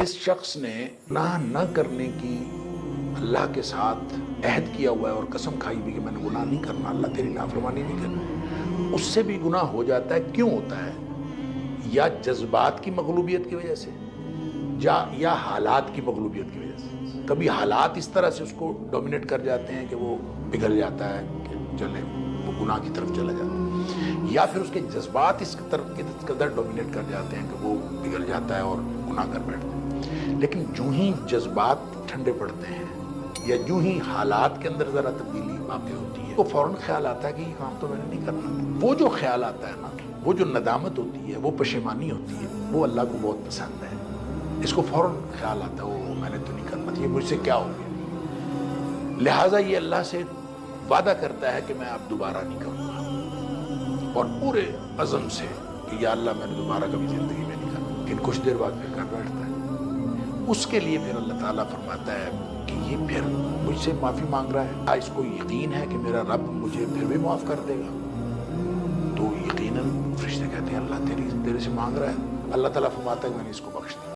جس شخص نے گناہ نہ کرنے کی اللہ کے ساتھ عہد کیا ہوا ہے اور قسم کھائی بھی کہ میں نے گناہ نہیں کرنا، اللہ تیری نافرمانی نہیں کرنا، اس سے بھی گناہ ہو جاتا ہے۔ کیوں ہوتا ہے؟ یا جذبات کی مغلوبیت کی وجہ سے یا حالات کی مغلوبیت کی وجہ سے۔ کبھی حالات اس طرح سے اس کو ڈومینیٹ کر جاتے ہیں کہ وہ پگھل جاتا ہے کہ چلے وہ گناہ کی طرف چلا جاتا ہے، یا پھر اس کے جذبات اس قدر ڈومینیٹ کر جاتے ہیں کہ وہ پگھل جاتا ہے اور گناہ کر بیٹھتا ہے۔ لیکن جو ہی جذبات ٹھنڈے پڑتے ہیں یا جو ہی حالات کے اندر ذرا تبدیلی واقع ہوتی ہے، وہ فوراً خیال آتا ہے کہ یہ کام تو میں نے نہیں کرنا۔ وہ جو خیال آتا ہے نا، وہ جو ندامت ہوتی ہے، وہ پشیمانی ہوتی ہے، وہ اللہ کو بہت پسند ہے۔ اس کو فوراً خیال آتا ہے وہ میں نے تو نہیں کرنا، یہ مجھ سے کیا ہو گیا۔ لہٰذا یہ اللہ سے وعدہ کرتا ہے کہ میں اب دوبارہ نہیں کروں گا، اور پورے عزم سے کہ یا اللہ میں نے دوبارہ کبھی زندگی میں نہیں کرنا، لیکن کچھ دیر بعد پھر کر بیٹھتا ہے۔ اس کے لیے پھر اللہ تعالیٰ فرماتا ہے کہ یہ پھر مجھ سے معافی مانگ رہا ہے، اس کو یقین ہے کہ میرا رب مجھے پھر بھی معاف کر دے گا، تو یقیناً فرشتے کہتے ہیں اللہ تیرے سے مانگ رہا ہے۔ اللہ تعالیٰ فرماتا ہے کہ میں نے اس کو بخش دیا۔